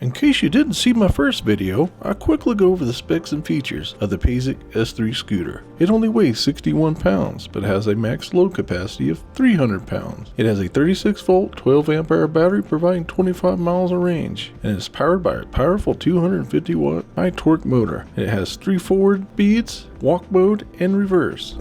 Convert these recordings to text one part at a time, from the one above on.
In case you didn't see my first video, I'll quickly go over the specs and features of the Paiseec S3 scooter. It only weighs 61 pounds, but has a max load capacity of 300 pounds. It has a 36 volt, 12 amp hour battery providing 25 miles of range, and is powered by a powerful 250 watt high torque motor. It has 3 forward speeds, walk mode, and reverse.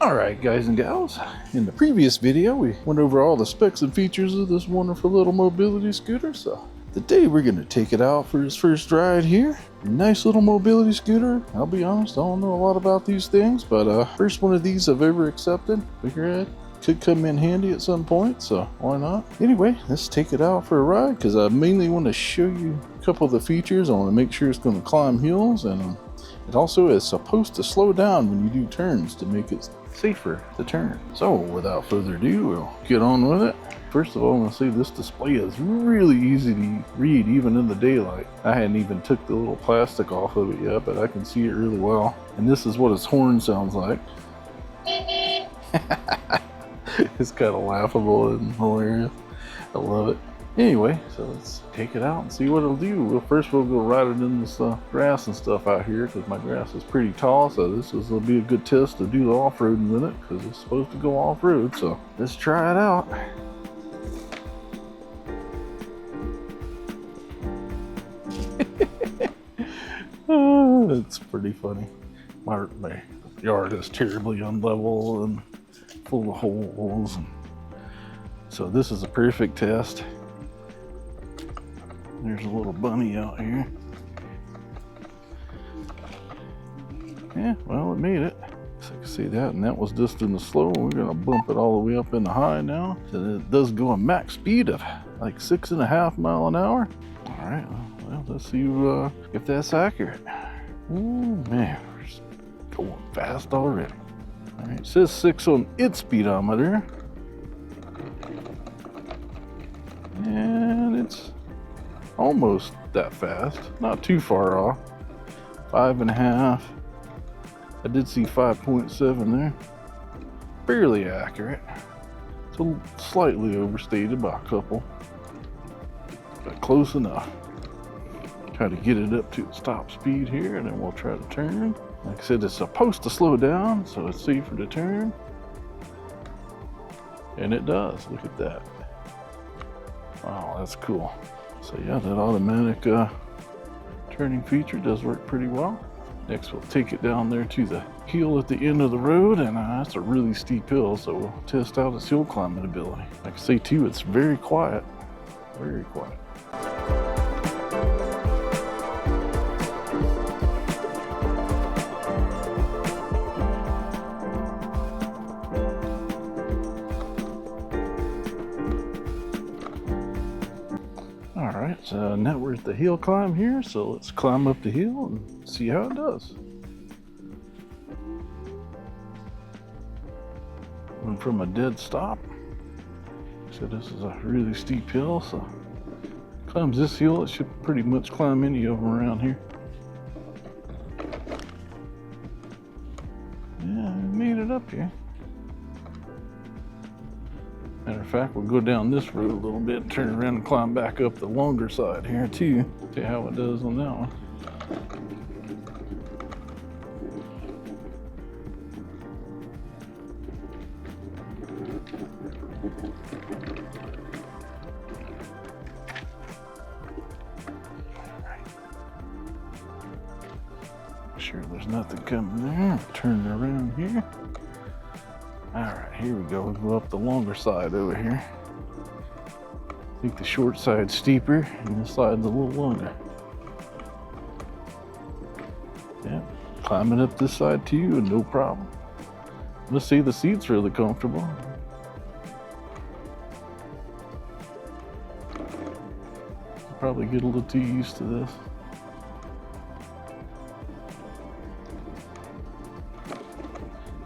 Alright guys and gals, in the previous video we went over all the specs and features of this wonderful little mobility scooter, so today we're going to take it out for its first ride here. Nice little mobility scooter. I'll be honest, I don't know a lot about these things, but first one of these I've ever accepted. Figure it could come in handy at some point, so why not? Anyway, let's take it out for a ride because I mainly want to show you a couple of the features. I want to make sure it's going to climb hills, and it also is supposed to slow down when you do turns to make it safer to turn. So without further ado, we'll get on with it. First of all, I'm going to say this display is really easy to read even in the daylight. I hadn't even took the little plastic off of it yet, but I can see it really well. And this is what its horn sounds like. It's kind of laughable and hilarious. I love it. Anyway, so let's take it out and see what it'll do. Well, first we'll go ride it in this grass and stuff out here because my grass is pretty tall, so will be a good test to do the off-roading with it because it's supposed to go off-road. So let's try it out. It's pretty funny. My yard is terribly unlevel and full of holes. So this is a perfect test. There's a little bunny out here. Yeah, well, it made it. So I can see that, and that was just in the slow. We're gonna bump it all the way up in the high now. So it does go a max speed of like 6.5 miles an hour. All right, well, let's see if that's accurate. Ooh, man, we're going fast already. All right, it says 6 on its speedometer. And it's almost that fast, not too far off. 5.5. I did see 5.7 there. Fairly accurate. It's slightly overstated by a couple, but close enough. Try to get it up to its top speed here, and then we'll try to turn. Like I said, it's supposed to slow down, so it's safer to turn. And it does. Look at that. Wow, that's cool. So yeah, that automatic turning feature does work pretty well. Next, we'll take it down there to the hill at the end of the road, and that's a really steep hill, so we'll test out its hill climbing ability. Like I say too, it's very quiet, very quiet. Alright, so now we're at the hill climb here, so let's climb up the hill and see how it does. Went from a dead stop. So this is a really steep hill, so climbs this hill, it should pretty much climb any of them around here. Yeah, I made it up here. Matter of fact, we'll go down this road a little bit, turn around and climb back up the longer side here too. See how it does on that one. Make sure there's nothing coming there. Turn around here. Alright, here we go. We'll go up the longer side over here. I think the short side's steeper and this side's a little longer. Yeah, climbing up this side too, and no problem. Let's see, the seat's really comfortable. I'll probably get a little too used to this.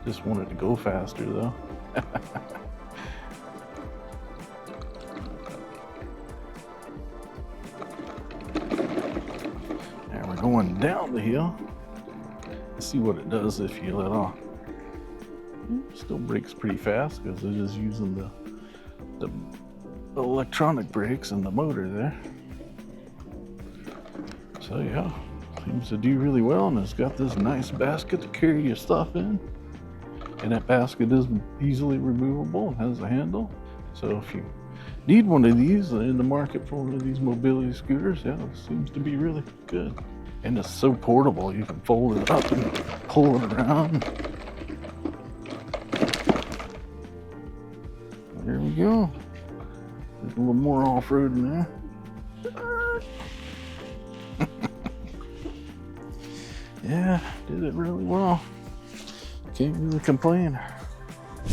Just wanted to go faster though. And we're going down the hill. Let's see what it does if you let off. Still brakes pretty fast because it is using the electronic brakes and the motor there. So yeah, seems to do really well, and it's got this nice basket to carry your stuff in. And that basket is easily removable and has a handle. So if you need one of these in the market for one of these mobility scooters, yeah, it seems to be really good. And it's so portable, you can fold it up and pull it around. There we go. There's a little more off-roading there. Yeah, did it really well. Can't really complain.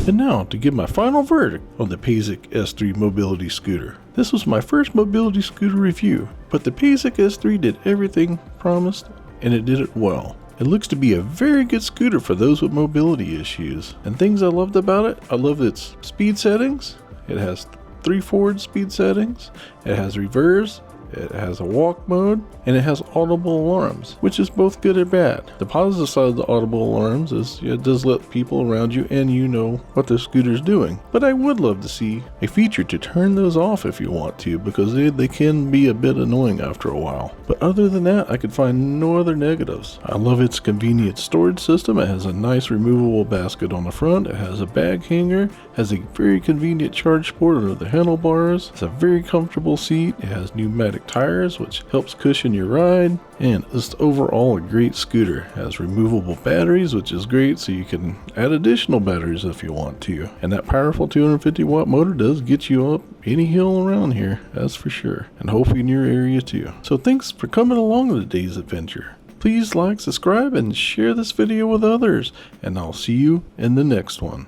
And now to give my final verdict on the Paiseec S3 mobility scooter. This was my first mobility scooter review, but the Paiseec S3 did everything promised, and it did it well. It looks to be a very good scooter for those with mobility issues. And things I loved about it, I love its speed settings. It has 3 forward speed settings, it has reverse, it has a walk mode, and it has audible alarms, which is both good and bad. The positive side of the audible alarms is it does let people around you and you know what the scooter's doing. But I would love to see a feature to turn those off if you want to, because they can be a bit annoying after a while. But other than that, I could find no other negatives. I love its convenient storage system. It has a nice removable basket on the front. It has a bag hanger, has a very convenient charge port under the handlebars. It's a very comfortable seat. It has pneumatic tires, which helps cushion your ride, and it's overall a great scooter. It has removable batteries, which is great, so you can add additional batteries if you want to. And that powerful 250 watt motor does get you up any hill around here, that's for sure, and hopefully in your area too. So thanks for coming along on today's adventure. Please like, subscribe, and share this video with others, and I'll see you in the next one.